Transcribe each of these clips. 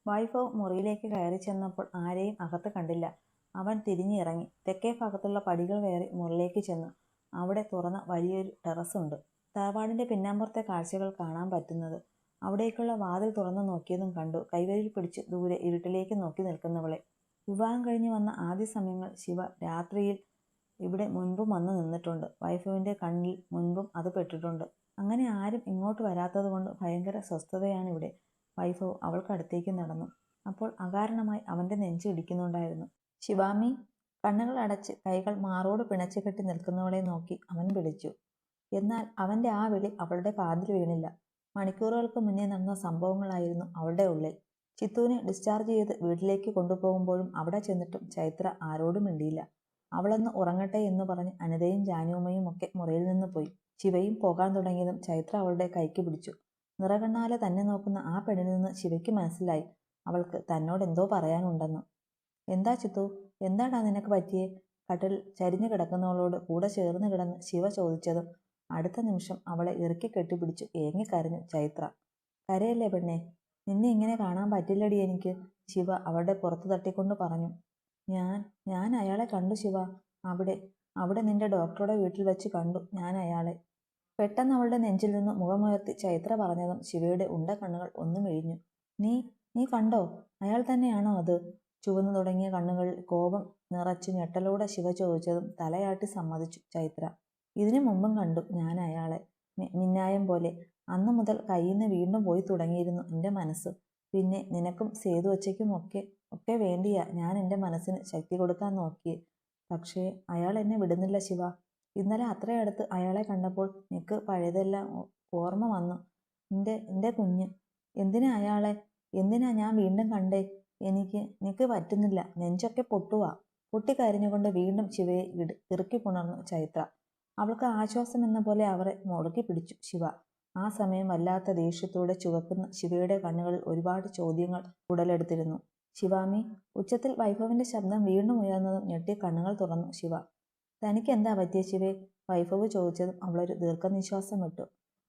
വൈഭവ് മുറിയിലേക്ക് കയറി ചെന്നപ്പോൾ ആരെയും അകത്ത് കണ്ടില്ല. അവൻ തിരിഞ്ഞിറങ്ങി തെക്കേ ഭാഗത്തുള്ള പടികൾ കയറി മുറിയിലേക്ക് ചെന്നു. അവിടെ തുറന്ന വലിയൊരു ടെറസുണ്ട്. തറവാടിന്റെ പിന്നാമ്പുറത്തെ കാഴ്ചകൾ കാണാൻ പറ്റുന്നത്. അവിടേക്കുള്ള വാതിൽ തുറന്നു നോക്കിയതും കണ്ടു കൈവരിൽ പിടിച്ച് ദൂരെ ഇരുട്ടിലേക്ക് നോക്കി നിൽക്കുന്നവളെ. വിവാഹം കഴിഞ്ഞ് വന്ന ആദ്യ സമയങ്ങൾ ശിവ രാത്രിയിൽ ഇവിടെ മുൻപും വന്നു നിന്നിട്ടുണ്ട്. വൈഭവിന്റെ കണ്ണിൽ മുൻപും അത് പെട്ടിട്ടുണ്ട്. അങ്ങനെ ആരും ഇങ്ങോട്ട് വരാത്തത് കൊണ്ട് ഭയങ്കര സ്വസ്ഥതയാണ് ഇവിടെ. വൈഭവ് അവൾക്കടുത്തേക്ക് നടന്നു. അപ്പോൾ അകാരണമായി അവന്റെ നെഞ്ച് ഇടിക്കുന്നുണ്ടായിരുന്നു. ശിവാമി! കണ്ണുകൾ അടച്ച് കൈകൾ മാറോട് പിണച്ചു കെട്ടി നിൽക്കുന്നവളെ നോക്കി അവൻ വിളിച്ചു. എന്നാൽ അവന്റെ ആ വിളി അവളുടെ കാതിൽ വീണില്ല. മണിക്കൂറുകൾക്ക് മുന്നേ നടന്ന സംഭവങ്ങളായിരുന്നു അവളുടെ ഉള്ളിൽ. ചിത്തുവിനെ ഡിസ്ചാർജ് ചെയ്ത് വീട്ടിലേക്ക് കൊണ്ടുപോകുമ്പോഴും അവിടെ ചെന്നിട്ടും ചൈത്ര ആരോടും മിണ്ടിയില്ല. അവളൊന്ന് ഉറങ്ങട്ടെ എന്ന് പറഞ്ഞ് അനിതയും ജാനുമ്മയും ഒക്കെ മുറിയിൽ നിന്ന് പോയി. ശിവയും പോകാൻ തുടങ്ങിയതും ചൈത്ര അവളുടെ കൈക്ക് പിടിച്ചു. നിറകണ്ണാലെ തന്നെ നോക്കുന്ന ആ പെണ്ണിൽ നിന്ന് ശിവയ്ക്ക് മനസ്സിലായി അവൾക്ക് തന്നോട് എന്തോ പറയാനുണ്ടെന്ന്. എന്താ ചിത്തു, എന്താടാ നിനക്ക് പറ്റിയേ? കട്ടിൽ ചരിഞ്ഞു കിടക്കുന്നവളോട് കൂടെ ചേർന്ന് കിടന്ന് ശിവ ചോദിച്ചതും അടുത്ത നിമിഷം അവളെ ഇറുക്കി കെട്ടിപ്പിടിച്ചു ഏങ്ങിക്കരഞ്ഞു ചൈത്ര. കരയല്ലേ പെണ്ണെ, നിന്നെ ഇങ്ങനെ കാണാൻ പറ്റില്ലടി എനിക്ക്, ശിവ അവളുടെ പുറത്തു തട്ടിക്കൊണ്ട് പറഞ്ഞു. ഞാൻ അയാളെ കണ്ടു ശിവ. അവിടെ നിന്റെ ഡോക്ടറുടെ വീട്ടിൽ വെച്ച് കണ്ടു ഞാൻ അയാളെ. പെട്ടെന്ന് അവളുടെ നെഞ്ചിൽ നിന്ന് മുഖമുയർത്തി ചൈത്ര പറഞ്ഞതും ശിവയുടെ ഉണ്ട കണ്ണുകൾ ഒന്നു മിഴിഞ്ഞു. നീ കണ്ടോ? അയാൾ തന്നെയാണോ അത്? ചുവന്നു തുടങ്ങിയ കണ്ണുകളിൽ കോപം നിറച്ചു ഞെട്ടലോടെ ശിവ ചോദിച്ചതും തലയാട്ടി സമ്മതിച്ചു ചൈത്ര. ഇതിനു മുമ്പും കണ്ടു ഞാൻ അയാളെ, മിന്നായം പോലെ. അന്നു മുതൽ കയ്യിന്ന് വീണ്ടും പോയി തുടങ്ങിയിരുന്നു എൻ്റെ മനസ്സ്. പിന്നെ നിനക്കും സേതു ഒച്ചയ്ക്കും ഒക്കെ വേണ്ടിയാ ഞാൻ എൻ്റെ മനസ്സിന് ശക്തി കൊടുക്കാൻ നോക്കിയേ. പക്ഷേ അയാൾ എന്നെ വിടുന്നില്ല ശിവ. ഇന്നലെ അത്രയടുത്ത് അയാളെ കണ്ടപ്പോൾ നിനക്ക് പഴയതെല്ലാം ഓർമ്മ വന്നു. എൻ്റെ കുഞ്ഞ്. എന്തിനാ ഞാൻ വീണ്ടും കണ്ടേ? എനിക്ക് പറ്റുന്നില്ല, നെഞ്ചൊക്കെ പൊട്ടിക്കരഞ്ഞുകൊണ്ട് വീണ്ടും ശിവയെ ഇറുക്കി പുണർന്നു ചൈത്ര. അവൾക്ക് ആശ്വാസം എന്ന പോലെ അവരെ മുറുക്കി പിടിച്ചു ശിവ. ആ സമയം വല്ലാത്ത ദേഷ്യത്തോടെ ചുവക്കുന്ന ശിവയുടെ കണ്ണുകളിൽ ഒരുപാട് ചോദ്യങ്ങൾ ഉടലെടുത്തിരുന്നു. ശിവാമി! ഉച്ചത്തിൽ വൈഭവിന്റെ ശബ്ദം വീണ്ടും ഉയർന്നതും ഞെട്ടി കണ്ണുകൾ തുറന്നു ശിവ. തനിക്ക് എന്താ പറ്റിയ ശിവേ? വൈഭവ് ചോദിച്ചതും അവളൊരു ദീർഘനിശ്വാസം വിട്ടു.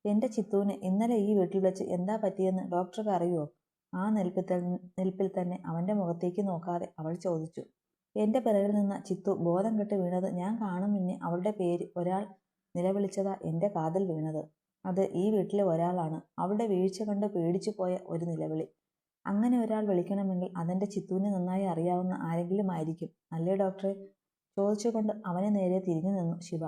എൻ്റെ ചിത്തുവിന് ഇന്നലെ ഈ വീട്ടിൽ വെച്ച് എന്താ പറ്റിയെന്ന് ഡോക്ടർക്ക് അറിയുമോ? ആ നിൽപ്പിൽ തന്നെ അവന്റെ മുഖത്തേക്ക് നോക്കാതെ അവൾ ചോദിച്ചു. എൻ്റെ പിറകിൽ നിന്ന ചിത്തു ബോധം കെട്ട് വീണത് ഞാൻ കാണും മുന്നേ അവളുടെ പേര് ഒരാൾ നിലവിളിച്ചതാ എൻ്റെ കാതിൽ വീണത്. അത് ഈ വീട്ടിലെ ഒരാളാണ്. അവളുടെ വീഴ്ച കണ്ട് പേടിച്ചു പോയ ഒരു നിലവിളി. അങ്ങനെ ഒരാൾ വിളിക്കണമെങ്കിൽ അതെൻ്റെ ചിത്തുവിനെ നന്നായി അറിയാവുന്ന ആരെങ്കിലും ആയിരിക്കും, അല്ലേ ഡോക്ടറെ? ചോദിച്ചുകൊണ്ട് അവനെ നേരെ തിരിഞ്ഞു നിന്നു ശിവ.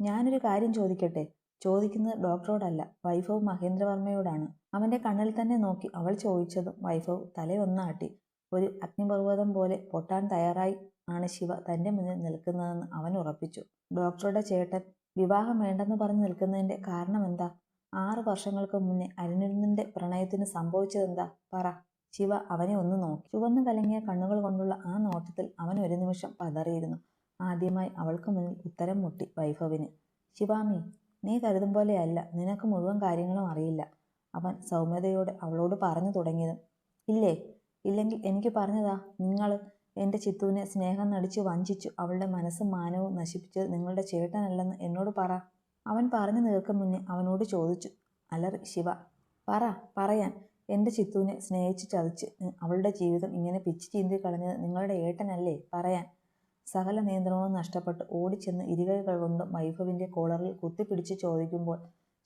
ഞാനൊരു കാര്യം ചോദിക്കട്ടെ? ചോദിക്കുന്നത് ഡോക്ടറോടല്ല, വൈഭവ് മഹേന്ദ്രവർമ്മയോടാണ്. അവന്റെ കണ്ണിൽ തന്നെ നോക്കി അവൾ ചോദിച്ചതും വൈഭവ് തലയൊന്നാട്ടി. ഒരു അഗ്നിപർവ്വതം പോലെ പൊട്ടാൻ തയ്യാറായി ആണ് ശിവ തന്റെ മുന്നിൽ നിൽക്കുന്നതെന്ന് അവൻ ഉറപ്പിച്ചു. ഡോക്ടറുടെ ചേട്ടൻ വിവാഹം വേണ്ടെന്ന് പറഞ്ഞു നിൽക്കുന്നതിന്റെ കാരണം എന്താ? 6 വർഷങ്ങൾക്ക് മുന്നേ അരുണിന്റെ പ്രണയത്തിന് സംഭവിച്ചതെന്താ? പറ. ശിവ അവനെ ഒന്ന് നോക്കി. ചുവന്നു കലങ്ങിയ കണ്ണുകൾ കൊണ്ടുള്ള ആ നോട്ടത്തിൽ അവൻ ഒരു നിമിഷം പതറിയിരുന്നു. ആദ്യമായി അവൾക്ക് മുന്നിൽ ഉത്തരം മുട്ടി വൈഭവിന്. ശിവാമി! നീ കരുതും പോലെയല്ല, നിനക്ക് മുഴുവൻ കാര്യങ്ങളും അറിയില്ല, അവൻ സൗമ്യതയോടെ അവളോട് പറഞ്ഞു തുടങ്ങിയതും. ഇല്ലെങ്കിൽ എനിക്ക് പറഞ്ഞതാ. നിങ്ങൾ എൻ്റെ ചിത്തുവിനെ സ്നേഹം നടിച്ചു വഞ്ചിച്ചു അവളുടെ മനസ്സും മാനവും നശിപ്പിച്ചത് നിങ്ങളുടെ ചേട്ടനല്ലെന്ന് എന്നോട് പറ. അവൻ പറഞ്ഞു തീർക്കും മുന്നേ അവനോട് ചോദിച്ചു അലറി ശിവ. പറയാൻ. എൻ്റെ ചിത്തുവിനെ സ്നേഹിച്ച് ചതിച്ച് അവളുടെ ജീവിതം ഇങ്ങനെ പിച്ചു ചീന്തി കളഞ്ഞത് നിങ്ങളുടെ ഏട്ടനല്ലേ? പറയാൻ. സകല നിയന്ത്രണവും നഷ്ടപ്പെട്ട് ഓടിച്ചെന്ന് ഇരുകൈകൾ കൊണ്ടും വൈഭവിന്റെ കോളറിൽ കുത്തിപ്പിടിച്ച് ചോദിക്കുമ്പോൾ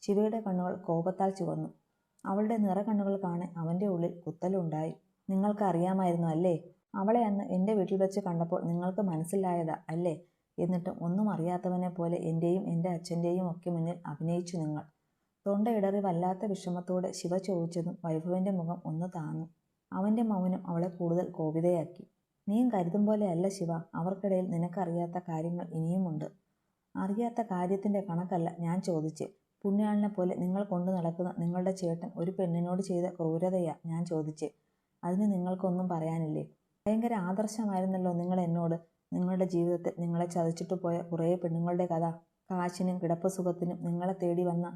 ശിവയുടെ കണ്ണുകൾ കോപത്താൽ ചുവന്നു. അവളുടെ നിറകണ്ണുകൾ കാണെ അവന്റെ ഉള്ളിൽ കുത്തലുണ്ടായി. നിങ്ങൾക്ക് അറിയാമായിരുന്നു അല്ലേ? അവളെ അന്ന് എൻ്റെ വീട്ടിൽ വെച്ച് കണ്ടപ്പോൾ നിങ്ങൾക്ക് മനസ്സിലായതാ അല്ലേ? എന്നിട്ടും ഒന്നും അറിയാത്തവനെ പോലെ എൻ്റെയും എൻ്റെ അച്ഛൻ്റെയും ഒക്കെ മുന്നിൽ അഭിനയിച്ചു നിങ്ങൾ. തൊണ്ടയിടറി വല്ലാത്ത വിഷമത്തോടെ ശിവ ചോദിച്ചതും വൈഭവിന്റെ മുഖം ഒന്ന് താന്നു. അവന്റെ മൗനം അവളെ കൂടുതൽ കോപിതയാക്കി. നീയും കരുതും പോലെ അല്ല ശിവ. അവർക്കിടയിൽ നിനക്കറിയാത്ത കാര്യങ്ങൾ ഇനിയുമുണ്ട്. അറിയാത്ത കാര്യത്തിന്റെ കണക്കല്ല ഞാൻ ചോദിച്ചേ. പുണ്യാളനെ പോലെ നിങ്ങൾ കൊണ്ടു നടക്കുന്ന നിങ്ങളുടെ ചേട്ടൻ ഒരു പെണ്ണിനോട് ചെയ്ത ക്രൂരതയാ ഞാൻ ചോദിച്ചേ. അതിന് നിങ്ങൾക്കൊന്നും പറയാനില്ലേ? ഭയങ്കര ആദർശമായിരുന്നല്ലോ നിങ്ങൾ എന്നോട്. നിങ്ങളുടെ ജീവിതത്തിൽ നിങ്ങളെ ചതിച്ചിട്ട് പോയ കുറേ പെണ്ണുങ്ങളുടെ കഥ. കാശിനും കിടപ്പ് സുഖത്തിനും നിങ്ങളെ തേടി വന്ന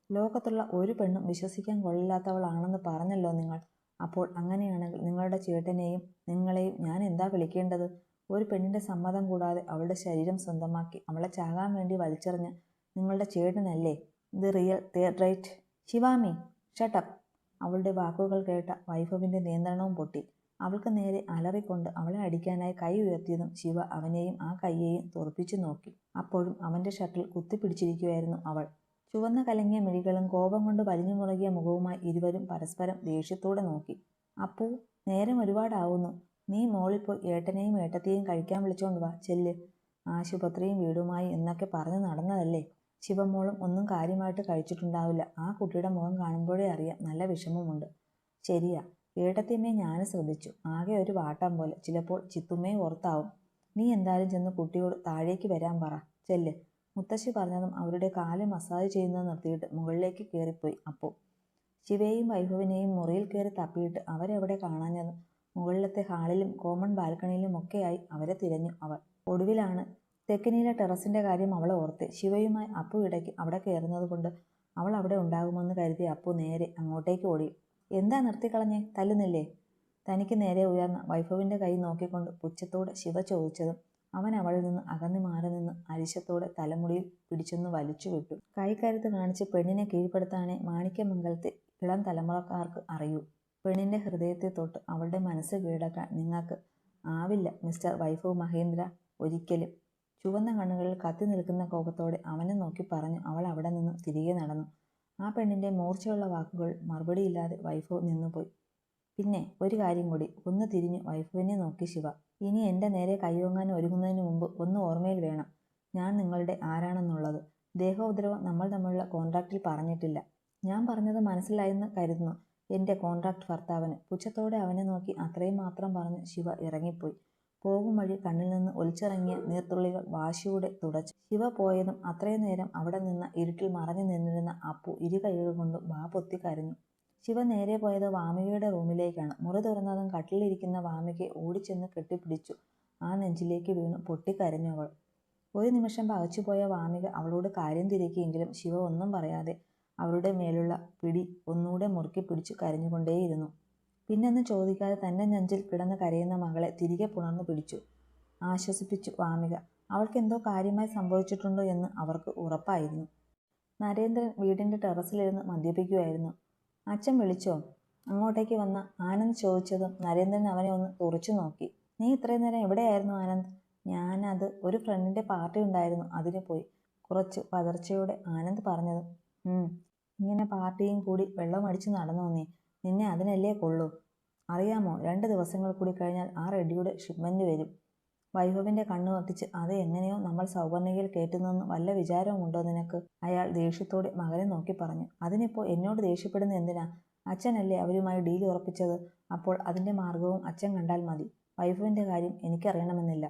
ലോകത്തുള്ള ഒരു പെണ്ണും വിശ്വസിക്കാൻ കൊള്ളില്ലാത്തവളാണെന്ന് പറഞ്ഞല്ലോ നിങ്ങൾ. അപ്പോൾ അങ്ങനെയാണെങ്കിൽ നിങ്ങളുടെ ചേട്ടനെയും നിങ്ങളെയും ഞാൻ എന്താ വിളിക്കേണ്ടത്? ഒരു പെണ്ണിന്റെ സമ്മതം കൂടാതെ അവളുടെ ശരീരം സ്വന്തമാക്കി അവളെ ചാകാൻ വേണ്ടി വലിച്ചെറിഞ്ഞ നിങ്ങളുടെ ചേട്ടനല്ലേ the real third rate? Shivami! Shut up! അവളുടെ വാക്കുകൾ കേട്ട വൈഭവിൻ്റെ നിയന്ത്രണവും പൊട്ടി. അവൾക്ക് നേരെ അലറിക്കൊണ്ട് അവളെ അടിക്കാനായി കൈ ഉയർത്തിയതും ശിവ അവനെയും ആ കൈയെയും തുറപ്പിച്ചു നോക്കി. അപ്പോഴും അവൻ്റെ ഷർട്ടിൽ കുത്തിപ്പിടിച്ചിരിക്കുകയായിരുന്നു അവൾ. ചുവന്ന കലങ്ങിയ മിഴികളും കോപം കൊണ്ട് വലിഞ്ഞു മുറുകിയ മുഖവുമായി ഇരുവരും പരസ്പരം ദേഷ്യത്തോടെ നോക്കി. അപ്പൂ, നേരം ഒരുപാടാവുന്നു. നീ മോളിൽ പോയി ഏട്ടനെയും ഏട്ടത്തെയും കഴിക്കാൻ വിളിച്ചോണ്ട് വാ, ചെല്ല്. ആശുപത്രിയും വീടുമായി എന്നൊക്കെ പറഞ്ഞു നടന്നതല്ലേ. ശിവമോളും ഒന്നും കാര്യമായിട്ട് കഴിച്ചിട്ടുണ്ടാവില്ല. ആ കുട്ടിയുടെ മുഖം കാണുമ്പോഴേ അറിയാം നല്ല വിഷമമുണ്ട്. ശരിയാ, ഏട്ടത്തിയമ്മയെ ഞാനും ശ്രദ്ധിച്ചു. ആകെ ഒരു വാട്ടം പോലെ. ചിലപ്പോൾ ചിത്തുമ്മയെ ഓർത്താവും. നീ എന്തായാലും ചെന്ന് കുട്ടിയോട് താഴേക്ക് വരാൻ പറ, ചെല്ല്. മുത്തശ്ശി പറഞ്ഞതും അവരുടെ കാല് മസാജ് ചെയ്യുന്നത് നിർത്തിയിട്ട് മുകളിലേക്ക് കയറിപ്പോയി അപ്പു. ശിവയെയും വൈഭവിനെയും മുറിയിൽ കയറി തപ്പിയിട്ട് അവരെവിടെ കാണാഞ്ഞതും മുകളിലത്തെ ഹാളിലും കോമൺ ബാൽക്കണിയിലും ഒക്കെയായി അവരെ തിരഞ്ഞു അവൾ. ഒടുവിലാണ് തെക്കിനിയിലെ ടെറസിന്റെ കാര്യം അവൾ ഓർത്തെ. ശിവയുമായി അപ്പു ഇടയ്ക്ക് അവിടെ കയറുന്നത് കൊണ്ട് അവൾ അവിടെ ഉണ്ടാകുമെന്ന് കരുതി അപ്പു നേരെ അങ്ങോട്ടേക്ക് ഓടി. എന്താ നിർത്തിക്കളഞ്ഞേ, തല്ലുന്നില്ലേ? തനിക്ക് നേരെ ഉയർന്ന വൈഭവിന്റെ കൈ നോക്കിക്കൊണ്ട് പുച്ഛത്തോടെ ശിവ ചോദിച്ചതും അവൻ അവളിൽ നിന്ന് അകന്നു മാറി നിന്ന് അരിശത്തോടെ തലമുടിയിൽ പിടിച്ചൊന്ന് വലിച്ചു വിട്ടു. കൈക്കരുത്ത് കാണിച്ച് പെണ്ണിനെ കീഴ്പ്പെടുത്താനേ മാണിക്യമംഗലത്തെ ഇളം തലമുറക്കാർക്ക് അറിയൂ. പെണ്ണിന്റെ ഹൃദയത്തെ തൊട്ട് അവളുടെ മനസ്സ് കീഴടക്കാൻ നിങ്ങൾക്ക് ആവില്ല മിസ്റ്റർ വൈഭവ് മഹേന്ദ്ര, ഒരിക്കലും. ചുവന്ന കണ്ണുകളിൽ കത്തി നിൽക്കുന്ന കോപത്തോടെ അവനെ നോക്കി പറഞ്ഞു അവൾ അവിടെ നിന്നും തിരികെ നടന്നു. ആ പെണ്ണിന്റെ മൂർച്ചയുള്ള വാക്കുകൾ മറുപടിയില്ലാതെ വൈഭവ് നിന്നുപോയി. പിന്നെ ഒരു കാര്യം കൂടി. ഒന്ന് തിരിഞ്ഞു വൈഭവിനെ നോക്കി ശിവ. ഇനി എൻ്റെ നേരെ കൈയോങ്ങാൻ ഒരുങ്ങുന്നതിന് മുമ്പ് ഒന്ന് ഓർമ്മയിൽ വേണം ഞാൻ നിങ്ങളുടെ ആരാണെന്നുള്ളത്. ദേഹോപദ്രവം നമ്മൾ തമ്മിലുള്ള കോൺട്രാക്റ്റിൽ പറഞ്ഞിട്ടില്ല. ഞാൻ പറഞ്ഞത് മനസ്സിലായെന്ന് കരുതുന്നു എൻ്റെ കോൺട്രാക്ട് ഭർത്താവിന്. പുച്ഛത്തോടെ അവനെ നോക്കി അത്രയും മാത്രം പറഞ്ഞ് ശിവ ഇറങ്ങിപ്പോയി. പോകും വഴി കണ്ണിൽ നിന്ന് ഒലിച്ചിറങ്ങിയ നീർത്തുള്ളികൾ വാശിയോടെ തുടച്ചു. ശിവ പോയതും അത്രയും നേരം അവിടെ നിന്ന ഇരുട്ടിൽ മറഞ്ഞു നിന്നിരുന്ന അപ്പു ഇരു കൈകൾ കൊണ്ടും വാ പൊത്തി കരഞ്ഞു. ശിവ നേരെ പോയത് വാമികയുടെ റൂമിലേക്കാണ്. മുറി തുറന്നതും കട്ടിലിരിക്കുന്ന വാമികയെ ഓടിച്ചെന്ന് കെട്ടിപ്പിടിച്ചു. ആ നെഞ്ചിലേക്ക് വീണു പൊട്ടിക്കരഞ്ഞു അവൾ. ഒരു നിമിഷം പകച്ചുപോയ വാമിക അവളോട് കാര്യം തിരക്കിയെങ്കിലും ശിവ ഒന്നും പറയാതെ അവരുടെ മേലുള്ള പിടി ഒന്നുകൂടെ മുറുക്കി പിടിച്ചു കരഞ്ഞുകൊണ്ടേയിരുന്നു. പിന്നൊന്നും ചോദിക്കാതെ തൻ്റെ നെഞ്ചിൽ കിടന്ന് കരയുന്ന മകളെ തിരികെ പുണർന്നു പിടിച്ചു ആശ്വസിപ്പിച്ചു വാമിക. അവൾക്ക് എന്തോ കാര്യമായി സംഭവിച്ചിട്ടുണ്ടോ എന്ന് അവർക്ക് ഉറപ്പായിരുന്നു. നരേന്ദ്രൻ വീടിൻ്റെ ടെറസിലിരുന്ന് മദ്യപിക്കുമായിരുന്നു. അച്ഛൻ വിളിച്ചോ? അങ്ങോട്ടേക്ക് വന്ന ആനന്ദ് ചോദിച്ചതും നരേന്ദ്രൻ അവനെ ഒന്ന് തുറച്ചു നോക്കി. നീ ഇത്രയും നേരം എവിടെയായിരുന്നു ആനന്ദ്? ഞാനത് ഒരു ഫ്രണ്ടിൻ്റെ പാർട്ടി ഉണ്ടായിരുന്നു, അതിന് പോയി. കുറച്ച് പതർച്ചയോടെ ആനന്ദ് പറഞ്ഞതും ഇങ്ങനെ പാർട്ടിയും കൂടി വെള്ളമടിച്ച് നടന്നോ നീ? നിന്നെ അതിനല്ലേ കൊള്ളൂ. അറിയാമോ, 2 ദിവസങ്ങൾ കൂടി കഴിഞ്ഞാൽ ആ റെഡിയുടെ ഷിപ്മെന്റ് വരും. വൈഭവിന്റെ കണ്ണു വട്ടിച്ച് അത് എങ്ങനെയോ നമ്മൾ സൗവർണികയിൽ കയറ്റുന്നെന്ന് വല്ല വിചാരവുമുണ്ടോ നിനക്ക്? അയാൾ ദേഷ്യത്തോടെ മകനെ നോക്കി പറഞ്ഞു. അതിനിപ്പോൾ എന്നോട് ദേഷ്യപ്പെടുന്ന എന്തിനാ? അച്ഛനല്ലേ അവരുമായി ഡീൽ ഉറപ്പിച്ചത്. അപ്പോൾ അതിൻ്റെ മാർഗവും അച്ഛൻ കണ്ടാൽ മതി. വൈഭവിന്റെ കാര്യം എനിക്കറിയണമെന്നില്ല.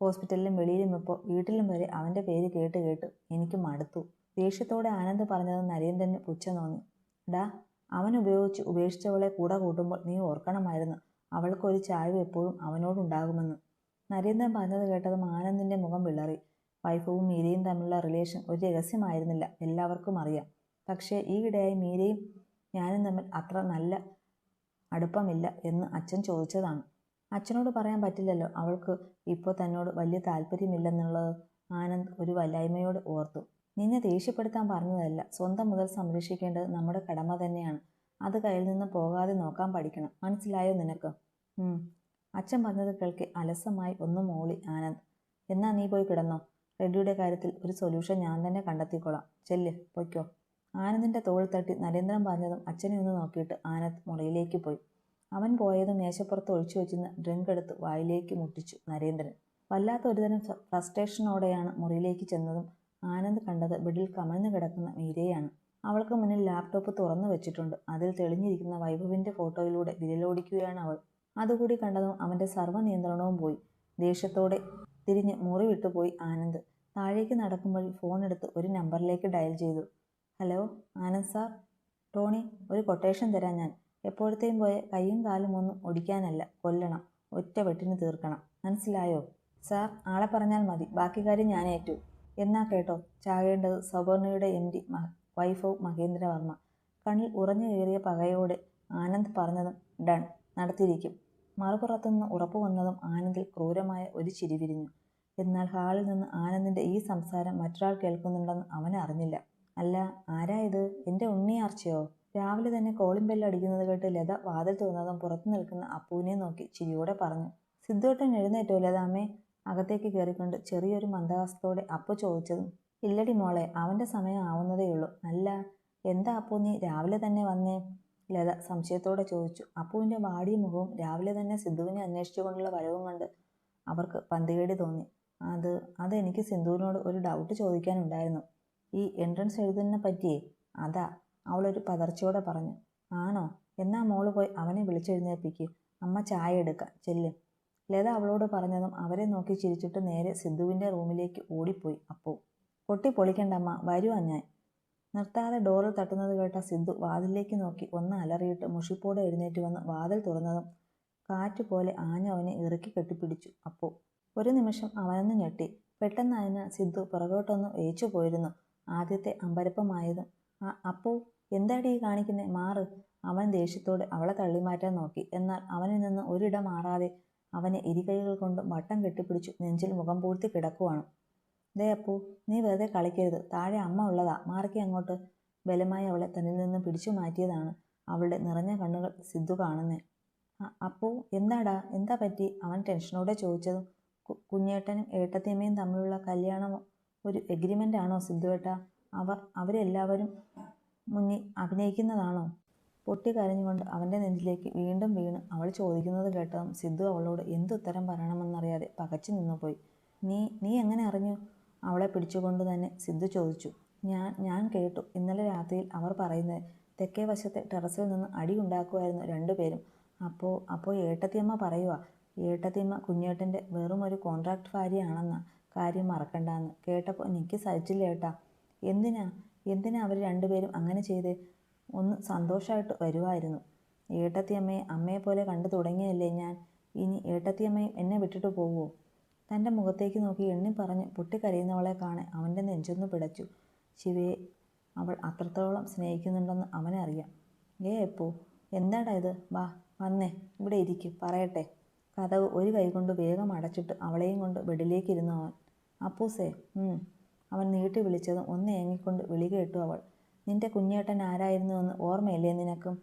ഹോസ്പിറ്റലിലും വെളിയിലും ഇപ്പോൾ വീട്ടിലും വരെ അവൻ്റെ പേര് കേട്ട് കേട്ട് എനിക്ക് മടുത്തു. ദേഷ്യത്തോടെ ആനന്ദ് പറഞ്ഞത് നരേന്ദ്രന് പുച്ഛം തോന്നി. ഡാ, അവൻ ഉപേക്ഷിച്ചവളെ കൂടെ കൂട്ടുമ്പോൾ നീ ഓർക്കണമായിരുന്നു അവൾക്കൊരു ചായ്വ് എപ്പോഴും അവനോടുണ്ടാകുമെന്ന്. നരേന്ദ്രൻ പറഞ്ഞത് കേട്ടതും ആനന്ദിന്റെ മുഖം വിളറി. വൈഭവും മീരയും തമ്മിലുള്ള റിലേഷൻ ഒരു രഹസ്യമായിരുന്നില്ല, എല്ലാവർക്കും അറിയാം. പക്ഷേ ഈയിടെയായി മീരയും ഞാനും തമ്മിൽ അത്ര നല്ല അടുപ്പമില്ല എന്ന് അച്ഛൻ ചോദിച്ചതാണ്. അച്ഛനോട് പറയാൻ പറ്റില്ലല്ലോ അവൾക്ക് ഇപ്പോൾ തന്നോട് വലിയ താല്പര്യമില്ലെന്നുള്ളത്. ആനന്ദ് ഒരു വല്ലായ്മയോട് ഓർത്തു. നിന്നെ ദേഷ്യപ്പെടുത്താൻ പറഞ്ഞതല്ല. സ്വന്തം മുതൽ സംരക്ഷിക്കേണ്ടത് നമ്മുടെ കടമ തന്നെയാണ്. അത് കയ്യിൽ നിന്ന് പോകാതെ നോക്കാൻ പഠിക്കണം. മനസ്സിലായോ നിനക്ക്? അച്ഛൻ പറഞ്ഞത് കേൾക്കെ അലസമായി ഒന്ന് മൂളി ആനന്ദ്. എന്നാ നീ പോയി കിടന്നോ. റെഡ്ഡിയുടെ കാര്യത്തിൽ ഒരു സൊല്യൂഷൻ ഞാൻ തന്നെ കണ്ടെത്തിക്കൊള്ളാം. ചെല്ല്, പൊയ്ക്കോ. ആനന്ദിന്റെ തോൾ തട്ടി നരേന്ദ്രൻ പറഞ്ഞതും അച്ഛനെ ഒന്ന് നോക്കിയിട്ട് ആനന്ദ് മുറിയിലേക്ക് പോയി. അവൻ പോയതും മേശപ്പുറത്ത് ഒഴിച്ചു വെച്ചിരുന്ന ഡ്രിങ്ക് എടുത്ത് വായിലേക്ക് മുട്ടിച്ചു നരേന്ദ്രൻ. വല്ലാത്ത ഒരുതരം ഫ്രസ്ട്രേഷനോടെയാണ് മുറിയിലേക്ക് ചെന്നതും ആനന്ദ് കണ്ടത് ബെഡിൽ കമിഴ്ന്നു കിടക്കുന്ന മീരയാണ്. അവൾക്ക് മുന്നിൽ ലാപ്ടോപ്പ് തുറന്നു വെച്ചിട്ടുണ്ട്. അതിൽ തെളിഞ്ഞിരിക്കുന്ന വൈഭവിന്റെ ഫോട്ടോയിലൂടെ വിരലോടിക്കുകയാണ് അവൾ. അതുകൂടി കണ്ടതും അവൻ്റെ സർവ്വനിയന്ത്രണവും പോയി. ദേഷ്യത്തോടെ തിരിഞ്ഞ് മുറി വിട്ടുപോയി ആനന്ദ്. താഴേക്ക് നടക്കും വഴി ഫോൺ എടുത്ത് ഒരു നമ്പറിലേക്ക് ഡയൽ ചെയ്തു. Hello, Anand sir. ടോണി, ഒരു കൊട്ടേഷൻ തരാം ഞാൻ. എപ്പോഴത്തെയും പോലെ കൈയും കാലും ഒന്നും ഒടിക്കാനല്ല, കൊല്ലണം. ഒറ്റ വെട്ടിന് തീർക്കണം. മനസ്സിലായോ? സാർ, ആളെ പറഞ്ഞാൽ മതി. ബാക്കി കാര്യം ഞാൻ ഏറ്റു. എന്നാ കേട്ടോ, ചാകേണ്ടത് സൗവർണയുടെ MD വൈഭവ് മഹേന്ദ്രവർമ്മ. കണ്ണിൽ ഉറഞ്ഞു കയറിയ പകയോടെ ആനന്ദ് പറഞ്ഞതും ഡൺ, നടത്തിയിരിക്കും. മറുപുറത്തുനിന്ന് ഉറപ്പു വന്നതും ആനന്ദിൽ ക്രൂരമായ ഒരു ചിരി വിരിഞ്ഞു. എന്നാൽ ഹാളിൽ നിന്ന് ആനന്ദിന്റെ ഈ സംസാരം മറ്റൊരാൾ കേൾക്കുന്നുണ്ടെന്ന് അവൻ അറിഞ്ഞില്ല. അല്ല, ആരാ ഇത്? എൻ്റെ ഉണ്ണിയാർച്ചയോ? രാവിലെ തന്നെ കോളിംഗ് ബെല്ല് അടിക്കുന്നത് കേട്ട് ലത വാതിൽ തുറന്നതും പുറത്തു നിൽക്കുന്ന അപ്പുവിനെ നോക്കി ചിരിയോടെ പറഞ്ഞു. സിദ്ധുവേട്ടൻ എഴുന്നേറ്റോ ലത അമ്മേ? അകത്തേക്ക് കയറിക്കൊണ്ട് ചെറിയൊരു മന്ദഹാസത്തോടെ അപ്പു ചോദിച്ചതും. ഇല്ലടി മോളെ, അവൻ്റെ സമയം ആവുന്നതേയുള്ളൂ. അല്ല, എന്താ അപ്പു നീ രാവിലെ തന്നെ വന്നേ? ലത സംശയത്തോടെ ചോദിച്ചു. അപ്പുവിൻ്റെ വാടിയ മുഖവും രാവിലെ തന്നെ സിദ്ധുവിനെ അന്വേഷിച്ചുകൊണ്ടുള്ള വരവും കണ്ട് അവർക്ക് പന്തികേടി തോന്നി. അതെനിക്ക് സിന്ധുവിനോട് ഒരു ഡൗട്ട് ചോദിക്കാനുണ്ടായിരുന്നു. ഈ എൻട്രൻസ് എഴുതുന്നതിനെ പറ്റിയേ. അതാ, അവളൊരു പതർച്ചയോടെ പറഞ്ഞു. ആണോ? എന്നാ മോള് പോയി അവനെ വിളിച്ചെഴുന്നേൽപ്പിക്ക്. അമ്മ ചായ എടുക്കാം, ചെല്ല്. ലത അവളോട് പറഞ്ഞതും അവരെ നോക്കി ചിരിച്ചിട്ട് നേരെ സിദ്ധുവിൻ്റെ റൂമിലേക്ക് ഓടിപ്പോയി അപ്പു. പൊട്ടി പൊളിക്കണ്ടമ്മ, വരുവാ ഞാൻ. നിർത്താതെ ഡോറിൽ തട്ടുന്നത് കേട്ട സിദ്ധു വാതിലേക്ക് നോക്കി ഒന്ന് അലറിയിട്ട് മുഷിപ്പോടെ എഴുന്നേറ്റ് വന്ന് വാതിൽ തുറന്നതും കാറ്റുപോലെ ആഞ്ഞവനെ ഇറുക്കി കെട്ടിപ്പിടിച്ചു അപ്പു. ഒരു നിമിഷം അവനൊന്ന് ഞെട്ടി. പെട്ടെന്ന് അതിന് സിദ്ധു പുറകോട്ടൊന്ന് വേച്ചു പോയിരുന്നു. ആദ്യത്തെ അമ്പരപ്പമായതും. അപ്പു, എന്താടി ഈ കാണിക്കുന്നേ? മാറ്. അവൻ ദേഷ്യത്തോടെ അവളെ തള്ളിമാറ്റാൻ നോക്കി. എന്നാൽ അവനിൽ നിന്ന് ഒരിടം മാറാതെ അവനെ ഇരുകൈകൾ കൊണ്ട് വട്ടം കെട്ടിപ്പിടിച്ചു നെഞ്ചിൽ മുഖം പൂഴ്ത്തി കിടക്കുവാണ്. ദേ അപ്പു, നീ വെറുതെ കളിക്കരുത്. താഴെ അമ്മ ഉള്ളതാ, മാറിക്കി അങ്ങോട്ട്. ബലമായി അവളെ തന്നിൽ നിന്ന് പിടിച്ചു മാറ്റിയതാണ് അവളുടെ നിറഞ്ഞ കണ്ണുകൾ സിദ്ധു കാണുന്നേ. അപ്പു, എന്താടാ, എന്താ പറ്റി? അവൻ ടെൻഷനോടെ ചോദിച്ചതും. കുഞ്ഞേട്ടനും ഏട്ടത്തിയമ്മയും തമ്മിലുള്ള കല്യാണം ഒരു എഗ്രിമെൻ്റ് ആണോ സിദ്ധുവേട്ടാ? അവരെല്ലാവരും മുന്നിൽ അഭിനയിക്കുന്നതാണോ? പൊട്ടിക്കരഞ്ഞുകൊണ്ട് അവൻ്റെ നെഞ്ചിലേക്ക് വീണ്ടും വീണ് അവൾ ചോദിക്കുന്നത് കേട്ടതും സിദ്ധു അവളോട് എന്തുത്തരം പറയണമെന്നറിയാതെ പകച്ചു നിന്നുപോയി. നീ എങ്ങനെ അറിഞ്ഞു? അവളെ പിടിച്ചുകൊണ്ട് തന്നെ സിദ്ധു ചോദിച്ചു. ഞാൻ കേട്ടു. ഇന്നലെ രാത്രിയിൽ അവർ പറയുന്നത് തെക്കേ വശത്തെ ടെറസിൽ നിന്ന് അടി ഉണ്ടാക്കുമായിരുന്നു രണ്ടുപേരും. അപ്പോൾ ഏട്ടത്തിയമ്മ പറയുക, ഏട്ടത്തിയമ്മ കുഞ്ഞേട്ടൻ്റെ വെറും ഒരു കോൺട്രാക്ട് ഭാര്യയാണെന്ന കാര്യം മറക്കണ്ടാന്ന്. കേട്ടപ്പോൾ എനിക്ക് സഹിച്ചില്ല ഏട്ടാ. എന്തിനാ അവർ രണ്ടുപേരും അങ്ങനെ ചെയ്തേ? ഒന്ന് സന്തോഷമായിട്ട് വരുമായിരുന്നു. ഏട്ടത്തിയമ്മയെ അമ്മയെപ്പോലെ കണ്ടു തുടങ്ങിയല്ലേ ഞാൻ. ഇനി ഏട്ടത്തിയമ്മയും എന്നെ വിട്ടിട്ട് പോവുമോ? തൻ്റെ മുഖത്തേക്ക് നോക്കി എണ്ണി പറഞ്ഞ് പൊട്ടിക്കരയുന്നവളെ കാണെ അവൻ്റെ നെഞ്ചൊന്ന് പിടച്ചു. ശിവയെ അവൾ അത്രത്തോളം സ്നേഹിക്കുന്നുണ്ടെന്ന് അവനറിയാം. അപ്പോ എന്താടാ ഇത്? വന്നേ, ഇവിടെ ഇരിക്ക്, പറയട്ടെ. കതവ് ഒരു കൈകൊണ്ട് വേഗം അടച്ചിട്ട് അവളെയും കൊണ്ട് ബെഡിലേക്കിരുന്നു അവൻ. അപ്പൂസേ. അവൻ നീട്ടി വിളിച്ചതും ഒന്ന് ഏങ്ങിക്കൊണ്ട് വിളി കേട്ടു അവൾ. നിന്റെ കുഞ്ഞേട്ടൻ ആരായിരുന്നുവെന്ന് ഓർമ്മയില്ലേ നിനക്കും?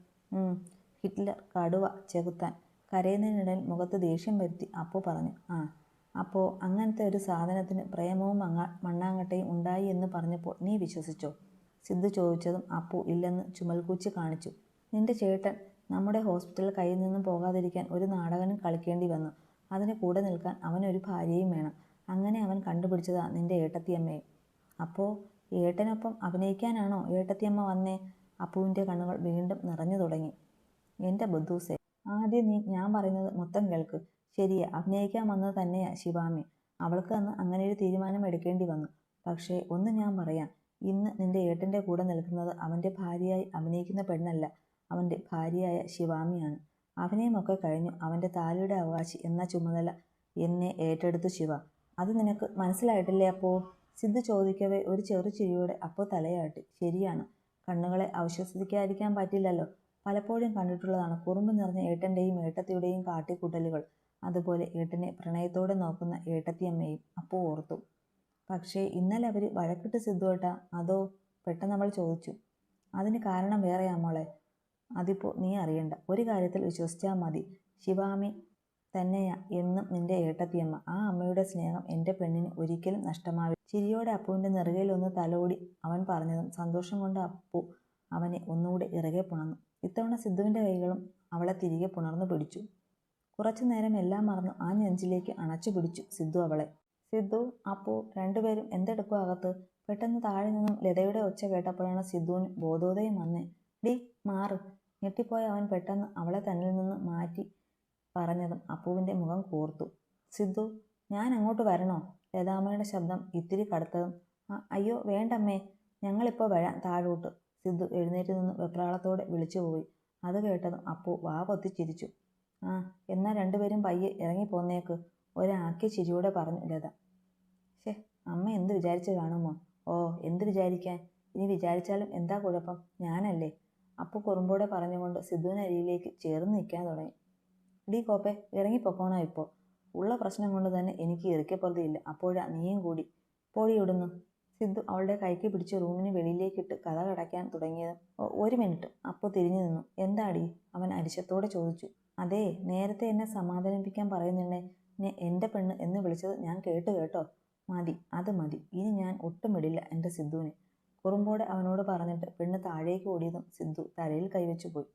ഹിറ്റ്ലർ, കടുവ, ചെകുത്താൻ. കരയുന്നതിനിടയിൽ മുഖത്ത് ദേഷ്യം വരുത്തി അപ്പു പറഞ്ഞു. അപ്പോൾ അങ്ങനത്തെ ഒരു സാധനത്തിന് പ്രേമവും മണ്ണാങ്കട്ടയും ഉണ്ടായി എന്ന് പറഞ്ഞപ്പോൾ നീ വിശ്വസിച്ചോ? സിദ്ധു ചോദിച്ചതും അപ്പു ഇല്ലെന്ന് ചുമൽക്കൂച്ചി കാണിച്ചു. നിന്റെ ചേട്ടൻ നമ്മുടെ ഹോസ്പിറ്റൽ കയ്യിൽ നിന്നും പോകാതിരിക്കാൻ ഒരു നാടകനും കളിക്കേണ്ടി വന്നു. അതിന് കൂടെ നിൽക്കാൻ അവനൊരു ഭാര്യയും വേണം. അങ്ങനെ അവൻ കണ്ടുപിടിച്ചതാ നിന്റെ ഏട്ടത്തിയമ്മയെ. അപ്പോൾ ഏട്ടനൊപ്പം അഭിനയിക്കാനാണോ ഏട്ടത്തിയമ്മ വന്നേ? അപ്പുവിൻ്റെ കണ്ണുകൾ വീണ്ടും നിറഞ്ഞു തുടങ്ങി. എൻ്റെ ബുദ്ധൂസേ, ആദ്യം ഞാൻ പറയുന്നത് മൊത്തം കേൾക്ക്. ശരിയാ, അഭിനയിക്കാൻ വന്നത് തന്നെയാ ശിവാമി. അവൾക്ക് അന്ന് അങ്ങനെ ഒരു തീരുമാനം എടുക്കേണ്ടി വന്നു. പക്ഷേ ഒന്ന് ഞാൻ പറയാം, ഇന്ന് നിന്റെ ഏട്ടൻ്റെ കൂടെ നിൽക്കുന്നത് അവൻ്റെ ഭാര്യയായി അഭിനയിക്കുന്ന പെണ്ണല്ല, അവൻ്റെ ഭാര്യയായ ശിവാമിയാണ്. അഭിനയമൊക്കെ കഴിഞ്ഞു അവൻ്റെ താലിയുടെ അവകാശി എന്ന ചുമതല എന്നെ ഏറ്റെടുത്തു ശിവ. അത് നിനക്ക് മനസ്സിലായിട്ടില്ലേ അപ്പോ? സിദ്ധു ചോദിക്കവേ ഒരു ചെറു ചിരിയോടെ അപ്പോ തലയാട്ടി. ശരിയാണ്, കണ്ണുകളെ അവിശ്വസിക്കാതിരിക്കാൻ പറ്റില്ലല്ലോ. പലപ്പോഴും കണ്ടിട്ടുള്ളതാണ് കുറുമ്പ് നിറഞ്ഞ ഏട്ടൻ്റെയും ഏട്ടത്തിയുടെയും കാട്ടിക്കൂട്ടലുകൾ. അതുപോലെ ഏട്ടനെ പ്രണയത്തോടെ നോക്കുന്ന ഏട്ടത്തിയമ്മയും അപ്പു ഓർത്തു. പക്ഷേ ഇന്നലെ അവർ വഴക്കിട്ട് സിദ്ധുവേട്ടാ, അതോ? പെട്ടെന്ന് അവൾ ചോദിച്ചു. അതിന് കാരണം വേറെയാ മോളെ. അതിപ്പോൾ നീ അറിയണ്ട. ഒരു കാര്യത്തിൽ വിശ്വസിച്ചാൽ മതി, ശിവാമി തന്നെയാ എന്നും നിന്റെ ഏട്ടത്തിയമ്മ. ആ അമ്മയുടെ സ്നേഹം എൻ്റെ പെണ്ണിന് ഒരിക്കലും നഷ്ടമാവില്ല. ചിരിയോടെ അപ്പുവിൻ്റെ നെറുകയിലൊന്ന് തലോടി അവൻ പറഞ്ഞതും സന്തോഷം കൊണ്ട് അപ്പു അവനെ ഒന്നുകൂടെ ഇറകെ പുണർന്നു. ഇത്തവണ സിദ്ധുവിൻ്റെ കൈകളും അവളെ തിരികെ പുണർന്നു പിടിച്ചു. കുറച്ചു നേരം എല്ലാം മറന്നു ആ നെഞ്ചിലേക്ക് അണച്ചു പിടിച്ചു സിദ്ധു അവളെ. സിദ്ധു, അപ്പു രണ്ടുപേരും എന്തെടുക്കും അകത്ത്? പെട്ടെന്ന് താഴെ നിന്നും ലതയുടെ ഒച്ച കേട്ടപ്പോഴാണ് സിദ്ധുവിന് ബോധോദയം വന്നേ. ഡി മാറ്. ഞെട്ടിപ്പോയ അവൻ പെട്ടെന്ന് അവളെ തന്നിൽ നിന്ന് മാറ്റി പറഞ്ഞതും അപ്പുവിൻ്റെ മുഖം കൂർത്തു. സിദ്ധു, ഞാൻ അങ്ങോട്ട് വരണോ? ലതാമ്മയുടെ ശബ്ദം ഇത്തിരി കടുത്തതും. അയ്യോ വേണ്ടമ്മേ, ഞങ്ങളിപ്പോൾ വരാം താഴോട്ട്. സിദ്ധു എഴുന്നേറ്റ് നിന്ന് വെപ്രാളത്തോടെ വിളിച്ചുപോയി. അത് കേട്ടതും അപ്പു വാ പൊത്തി ചിരിച്ചു. എന്നാൽ രണ്ടുപേരും പയ്യെ ഇറങ്ങിപ്പോന്നേക്ക്, ഒരാക്കിയ ചിരിയോടെ പറഞ്ഞു ലത. അമ്മ എന്ത് വിചാരിച്ച് കാണുമോ? എന്ത് വിചാരിക്കാൻ? ഇനി വിചാരിച്ചാലും എന്താ കുഴപ്പം? ഞാനല്ലേ. അപ്പു കുറുമ്പോടെ പറഞ്ഞുകൊണ്ട് സിദ്ധുവിനരിയിലേക്ക് ചേർന്ന് നിൽക്കാൻ തുടങ്ങി. ഡി കോപ്പെ, ഇറങ്ങിപ്പൊക്കോണോ ഇപ്പോൾ? ഉള്ള പ്രശ്നം കൊണ്ട് തന്നെ എനിക്ക് ഇറക്കിപ്പുറതിയില്ല, അപ്പോഴാ നീയും കൂടി. പോടി ഇടുന്നു. സിദ്ധു അവളുടെ കൈക്ക് പിടിച്ച് റൂമിന് വെളിയിലേക്കിട്ട് കതകടയ്ക്കാൻ തുടങ്ങിയത്. ഒരു മിനിറ്റ്. അപ്പോൾ തിരിഞ്ഞു നിന്നു. എന്താടി? അവൻ അരിശത്തോടെ ചോദിച്ചു. അതേ, നേരത്തെ എന്നെ സമാധാനിപ്പിക്കാൻ പറയുന്നുണ്ടെ എൻ്റെ പെണ്ണ് എന്ന് വിളിച്ചത് ഞാൻ കേട്ടോ. മതി, അത് മതി. ഇനി ഞാൻ ഒട്ടും വിടില്ല എൻ്റെ സിദ്ധുവിനെ. കുറുമ്പോടെ അവനോട് പറഞ്ഞിട്ട് പെണ്ണ് താഴേക്ക് ഓടിയതും സിദ്ധു തലയിൽ കൈവച്ചു പോയി.